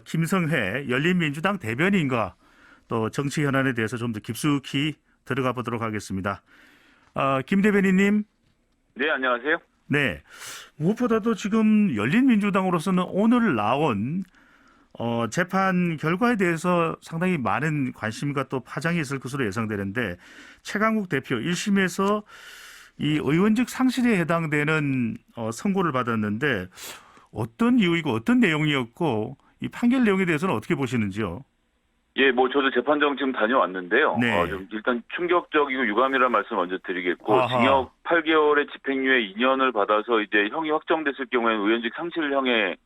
김성회 열린민주당 대변인과 또 정치 현안에 대해서 좀 더 깊숙이 들어가 보도록 하겠습니다. 김 대변인님. 네, 안녕하세요. 네. 무엇보다도 지금 열린민주당으로서는 오늘 나온 재판 결과에 대해서 상당히 많은 관심과 또 파장이 있을 것으로 예상되는데, 최강욱 대표 1심에서 이 의원직 상실에 해당되는 선고를 받았는데 어떤 이유이고 어떤 내용이었고 이 판결 내용에 대해서는 어떻게 보시는지요? 예, 저도 재판정 지금 다녀왔는데요. 네. 좀 일단 충격적이고 유감이라는 말씀 먼저 드리겠고, 아하. 징역 8개월에 집행유예 2년을 받아서 이제 형이 확정됐을 경우에는 의원직 상실형에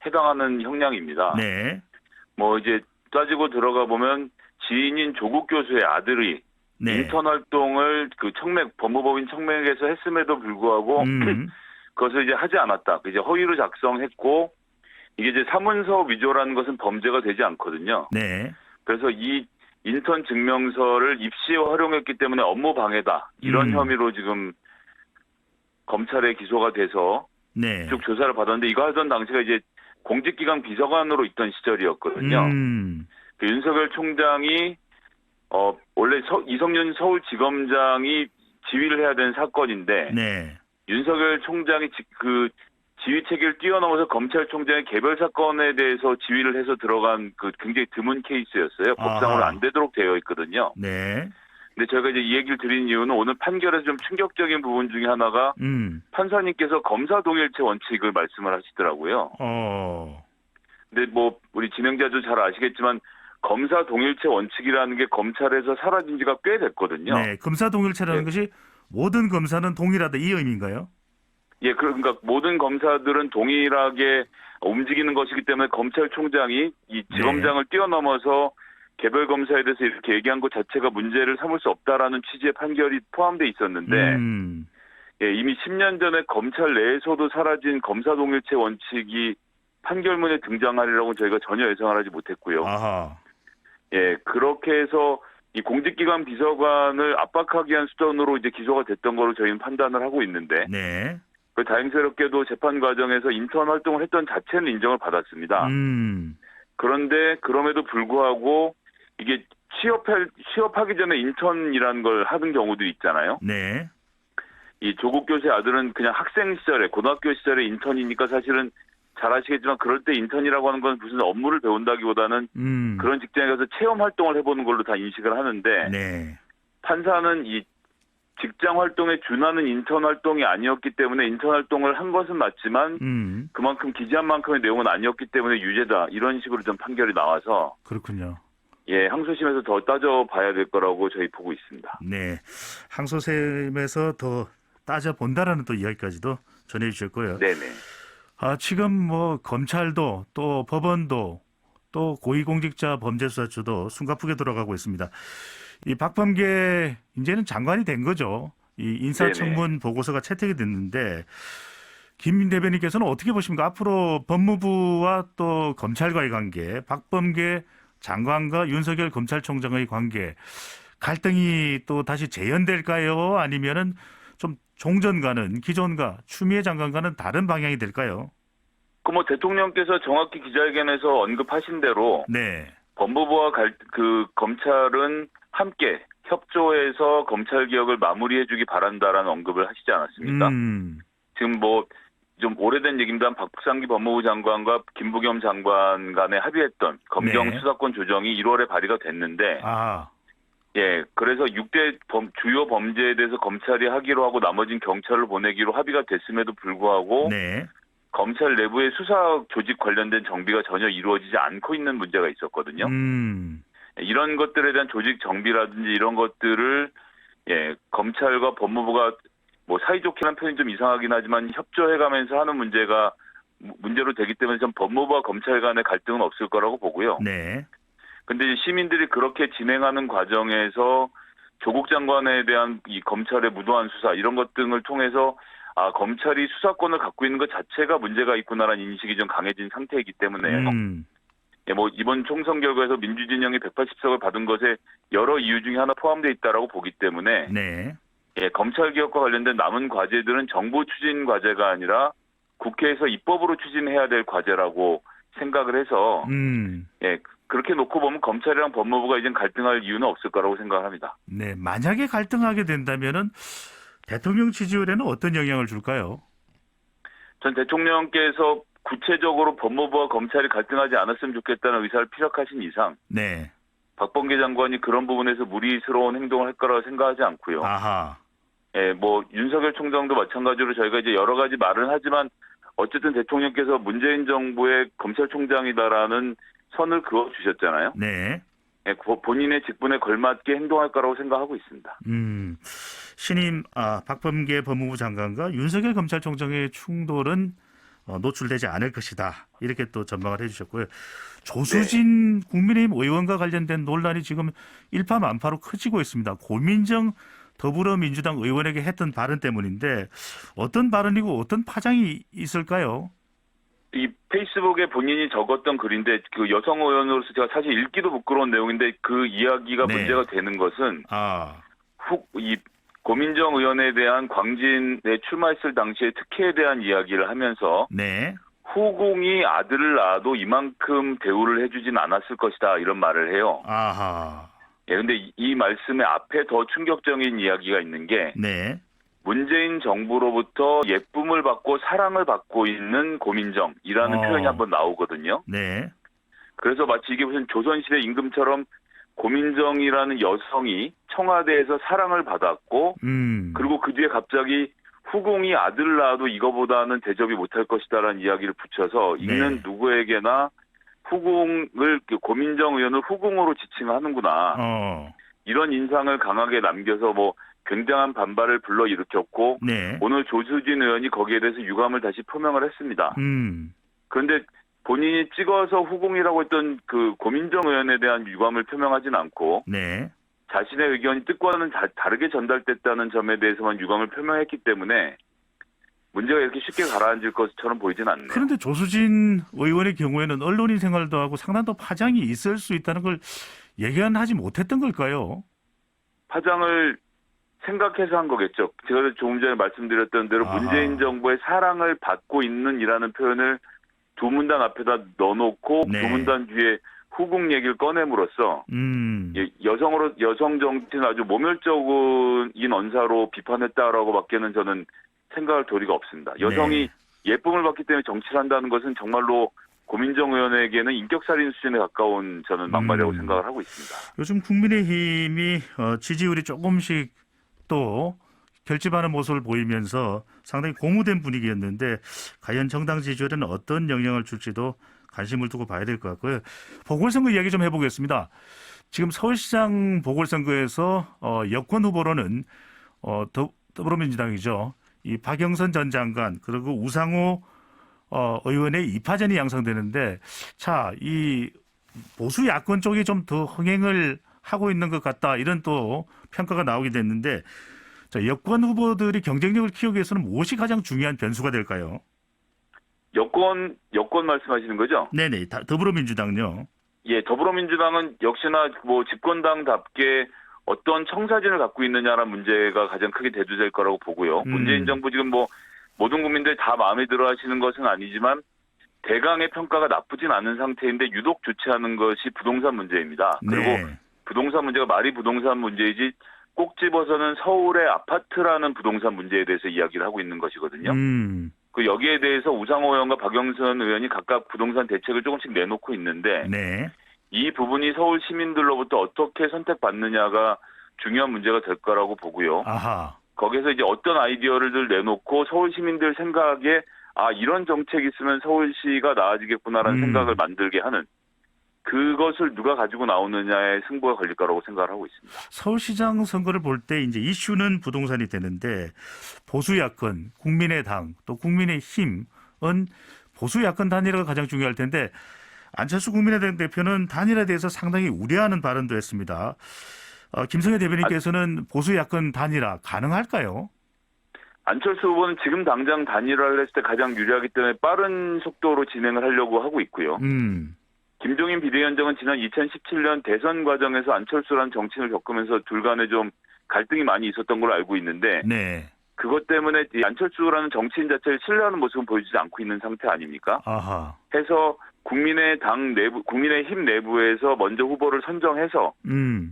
해당하는 형량입니다. 네. 이제 따지고 들어가 보면 지인인 조국 교수의 아들이 네. 인턴 활동을 법무법인 청맥에서 했음에도 불구하고 그것을 이제 하지 않았다. 이제 허위로 작성했고, 이게 이제 사문서 위조라는 것은 범죄가 되지 않거든요. 네. 그래서 이 인턴 증명서를 입시에 활용했기 때문에 업무 방해다. 이런 혐의로 지금 검찰에 기소가 돼서 네. 쭉 조사를 받았는데, 이거 하던 당시가 이제 공직기강 비서관으로 있던 시절이었거든요. 그 윤석열 총장이 원래 이성윤 서울지검장이 지휘를 해야 되는 사건인데, 네. 윤석열 총장이 지휘 체계를 뛰어넘어서 검찰총장의 개별 사건에 대해서 지휘를 해서 들어간 굉장히 드문 케이스였어요. 법상으로 아하. 안 되도록 되어 있거든요. 네. 근데 저희가 이제 이 얘기를 드린 이유는 오늘 판결에서 좀 충격적인 부분 중에 하나가 판사님께서 검사 동일체 원칙을 말씀을 하시더라고요. 근데 우리 진행자도 잘 아시겠지만 검사 동일체 원칙이라는 게 검찰에서 사라진 지가 꽤 됐거든요. 네. 검사 동일체라는 네. 것이 모든 검사는 동일하다, 이 의미인가요? 예, 그러니까 모든 검사들은 동일하게 움직이는 것이기 때문에 검찰총장이 이 지검장을 뛰어넘어서 개별 검사에 대해서 이렇게 얘기한 것 자체가 문제를 삼을 수 없다라는 취지의 판결이 포함되어 있었는데, 예, 이미 10년 전에 검찰 내에서도 사라진 검사 동일체 원칙이 판결문에 등장하리라고 저희가 전혀 예상을 하지 못했고요. 아하. 예, 그렇게 해서 이 공직기관 비서관을 압박하기 위한 수단으로 이제 기소가 됐던 거로 저희는 판단을 하고 있는데, 네. 다행스럽게도 재판 과정에서 인턴 활동을 했던 자체는 인정을 받았습니다. 그런데 그럼에도 불구하고 이게 취업하기 전에 인턴이라는 걸 하는 경우도 있잖아요. 네. 이 조국 교수의 아들은 그냥 학생 시절에, 고등학교 시절에 인턴이니까 사실은 잘 아시겠지만 그럴 때 인턴이라고 하는 건 무슨 업무를 배운다기보다는 그런 직장에 가서 체험 활동을 해보는 걸로 다 인식을 하는데, 네. 판사는 이 직장 활동에 준하는 인턴 활동이 아니었기 때문에 인턴 활동을 한 것은 맞지만 그만큼 기재한 만큼의 내용은 아니었기 때문에 유죄다, 이런 식으로 좀 판결이 나와서, 그렇군요. 예, 항소심에서 더 따져봐야 될 거라고 저희 보고 있습니다. 네. 항소심에서 더 따져본다라는 또 이야기까지도 전해주셨고요. 네네. 지금 검찰도 또 법원도 또 고위공직자 범죄수사처도 숨가쁘게 돌아가고 있습니다. 이 박범계 이제는 장관이 된 거죠. 이 인사청문 보고서가 채택이 됐는데, 김 대변인께서는 어떻게 보십니까? 앞으로 법무부와 또 검찰과의 관계, 박범계 장관과 윤석열 검찰총장의 관계, 갈등이 또 다시 재현될까요? 아니면은 좀 종전과는, 기존과 추미애 장관과는 다른 방향이 될까요? 대통령께서 정확히 기자회견에서 언급하신 대로, 네. 법무부와 검찰은 함께 협조해서 검찰 개혁을 마무리해주기 바란다라는 언급을 하시지 않았습니까? 지금 좀 오래된 얘기입니다. 박상기 법무부 장관과 김부겸 장관 간에 합의했던 검경 수사권 조정이 1월에 발의가 됐는데, 예, 그래서 6대 주요 범죄에 대해서 검찰이 하기로 하고 나머진 경찰을 보내기로 합의가 됐음에도 불구하고 검찰 내부의 수사 조직 관련된 정비가 전혀 이루어지지 않고 있는 문제가 있었거든요. 이런 것들에 대한 조직 정비라든지 이런 것들을, 예, 검찰과 법무부가 사이좋게라는 표현이 좀 이상하긴 하지만 협조해가면서 하는 문제로 되기 때문에 좀 법무부와 검찰 간의 갈등은 없을 거라고 보고요. 네. 근데 시민들이 그렇게 진행하는 과정에서 조국 장관에 대한 이 검찰의 무도한 수사, 이런 것 등을 통해서 검찰이 수사권을 갖고 있는 것 자체가 문제가 있구나라는 인식이 좀 강해진 상태이기 때문에요. 예, 이번 총선 결과에서 민주진영이 180석을 받은 것에 여러 이유 중에 하나 포함되어 있다라고 보기 때문에, 예, 검찰 개혁과 관련된 남은 과제들은 정부 추진 과제가 아니라 국회에서 입법으로 추진해야 될 과제라고 생각을 해서 예, 그렇게 놓고 보면 검찰이랑 법무부가 이젠 갈등할 이유는 없을 거라고 생각합니다. 네, 만약에 갈등하게 된다면은 대통령 지지율에는 어떤 영향을 줄까요? 전 대통령께서 구체적으로 법무부와 검찰이 갈등하지 않았으면 좋겠다는 의사를 피력하신 이상 네. 박범계 장관이 그런 부분에서 무리스러운 행동을 할 거라고 생각하지 않고요. 아하. 예, 뭐 윤석열 총장도 마찬가지로 저희가 이제 여러 가지 말은 하지만 어쨌든 대통령께서 문재인 정부의 검찰총장이다라는 선을 그어 주셨잖아요. 네. 예, 본인의 직분에 걸맞게 행동할 거라고 생각하고 있습니다. 신임 박범계 법무부 장관과 윤석열 검찰총장의 충돌은 노출되지 않을 것이다. 이렇게 또 전망을 해주셨고요. 조수진 국민의힘 의원과 관련된 논란이 지금 일파만파로 커지고 있습니다. 고민정 더불어민주당 의원에게 했던 발언 때문인데 어떤 발언이고 어떤 파장이 있을까요? 이 페이스북에 본인이 적었던 글인데 그 여성 의원으로서 제가 사실 읽기도 부끄러운 내용인데 그 이야기가 네. 문제가 되는 것은 아, 이 고민정 의원에 대한 광진에 출마했을 당시의 특혜에 대한 이야기를 하면서 네. 후궁이 아들을 낳아도 이만큼 대우를 해주진 않았을 것이다 이런 말을 해요. 아하. 예, 근데 이 말씀의 앞에 더 충격적인 이야기가 있는 게 네. 문재인 정부로부터 예쁨을 받고 사랑을 받고 있는 고민정이라는 표현이 한번 나오거든요. 네. 그래서 마치 이게 무슨 조선시대 임금처럼 고민정이라는 여성이 청와대에서 사랑을 받았고 그리고 그 뒤에 갑자기 후궁이 아들을 낳아도 이거보다는 대접이 못할 것이다라는 이야기를 붙여서 읽는 누구에게나 후궁을 고민정 의원을 후궁으로 지칭하는구나. 이런 인상을 강하게 남겨서 뭐 굉장한 반발을 불러일으켰고 네. 오늘 조수진 의원이 거기에 대해서 유감을 다시 표명을 했습니다. 그런데 본인이 찍어서 후궁이라고 했던 그 고민정 의원에 대한 유감을 표명하진 않고 네. 자신의 의견이 뜻과는 다르게 전달됐다는 점에 대해서만 유감을 표명했기 때문에 문제가 이렇게 쉽게 가라앉을 것처럼 보이진 않네요. 그런데 조수진 의원의 경우에는 언론인 생활도 하고 상당히 더 파장이 있을 수 있다는 걸 예견하지 못했던 걸까요? 파장을 생각해서 한 거겠죠. 제가 조금 전에 말씀드렸던 대로 문재인 정부의 사랑을 받고 있는이라는 표현을 두 문단 앞에다 넣어놓고 두 문단 뒤에 후궁 얘기를 꺼냄으로써 여성 정치는 아주 모멸적인 언사로 비판했다라고밖에는 저는 생각할 도리가 없습니다. 여성이 예쁨을 받기 때문에 정치를 한다는 것은 정말로 고민정 의원에게는 인격살인 수준에 가까운 저는 막말이라고 생각을 하고 있습니다. 요즘 국민의힘이 지지율이 조금씩 또 결집하는 모습을 보이면서 상당히 고무된 분위기였는데 과연 정당 지지율에는 어떤 영향을 줄지도 관심을 두고 봐야 될 것 같고요. 보궐선거 이야기 좀 해보겠습니다. 지금 서울시장 보궐선거에서 여권 후보로는 더불어민주당이죠. 이 박영선 전 장관 그리고 우상호 의원의 2파전이 양상되는데 자, 이 보수 야권 쪽이 좀 더 흥행을 하고 있는 것 같다 이런 또 평가가 나오게 됐는데 자, 여권 후보들이 경쟁력을 키우기 위해서는 무엇이 가장 중요한 변수가 될까요? 여권 말씀하시는 거죠? 네네, 더불어민주당요. 예, 더불어민주당은 역시나 뭐 집권당답게 어떤 청사진을 갖고 있느냐라는 문제가 가장 크게 대두될 거라고 보고요. 문재인 정부 지금 뭐 모든 국민들이 다 마음에 들어 하시는 것은 아니지만 대강의 평가가 나쁘진 않은 상태인데 유독 좋지 않은 것이 부동산 문제입니다. 그리고 부동산 문제가 말이 부동산 문제이지 꼭 집어서는 서울의 아파트라는 부동산 문제에 대해서 이야기를 하고 있는 것이거든요. 그 여기에 대해서 우상호 의원과 박영선 의원이 각각 부동산 대책을 조금씩 내놓고 있는데 이 부분이 서울 시민들로부터 어떻게 선택받느냐가 중요한 문제가 될 거라고 보고요. 거기서 이제 어떤 아이디어를 내놓고 서울 시민들 생각에 이런 정책이 있으면 서울시가 나아지겠구나라는 생각을 만들게 하는 그것을 누가 가지고 나오느냐에 승부가 걸릴 거라고 생각을 하고 있습니다. 서울시장 선거를 볼 때 이제 이슈는 부동산이 되는데 보수 야권, 국민의당 또 국민의힘은 보수 야권 단일화가 가장 중요할 텐데 안철수 국민의당 대표는 단일화에 대해서 상당히 우려하는 발언도 했습니다. 김성애 대변인께서는 보수 야권 단일화 가능할까요? 안철수 후보는 지금 당장 단일화를 했을 때 가장 유리하기 때문에 빠른 속도로 진행을 하려고 하고 있고요. 김종인 비대위원장은 지난 2017년 대선 과정에서 안철수라는 정치인을 겪으면서 둘 간에 좀 갈등이 많이 있었던 걸로 알고 있는데 그것 때문에 안철수라는 정치인 자체를 신뢰하는 모습은 보여주지 않고 있는 상태 아닙니까? 해서 국민의힘 내부에서 먼저 후보를 선정해서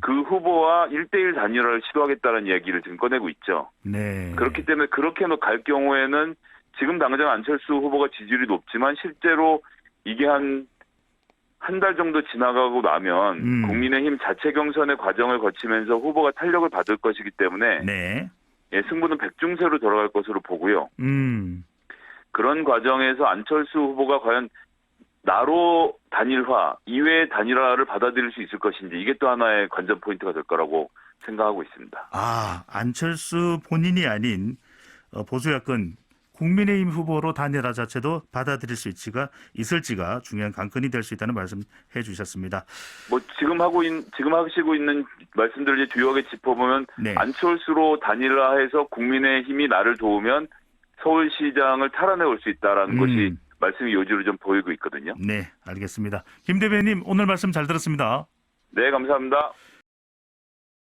그 후보와 1대1 단일화를 시도하겠다는 이야기를 지금 꺼내고 있죠. 네. 그렇기 때문에 그렇게 갈 경우에는 지금 당장 안철수 후보가 지지율이 높지만 실제로 이게 한 달 정도 지나가고 나면 국민의힘 자체 경선의 과정을 거치면서 후보가 탄력을 받을 것이기 때문에 네. 예, 승부는 백중세로 돌아갈 것으로 보고요. 그런 과정에서 안철수 후보가 과연 나로 단일화, 이외의 단일화를 받아들일 수 있을 것인지 이게 또 하나의 관전 포인트가 될 거라고 생각하고 있습니다. 안철수 본인이 아닌 보수 야권 국민의힘 후보로 단일화 자체도 받아들일 수 있을지가 중요한 관건이 될 수 있다는 말씀해 주셨습니다. 뭐 지금 하시고 있는 말씀들을 이제 주요하게 짚어보면 네. 안철수로 단일화해서 국민의힘이 나를 도우면 서울시장을 탈환해 올 수 있다라는 것이 말씀이 요지로 좀 보이고 있거든요. 네, 알겠습니다. 김 대변인 오늘 말씀 잘 들었습니다. 네, 감사합니다.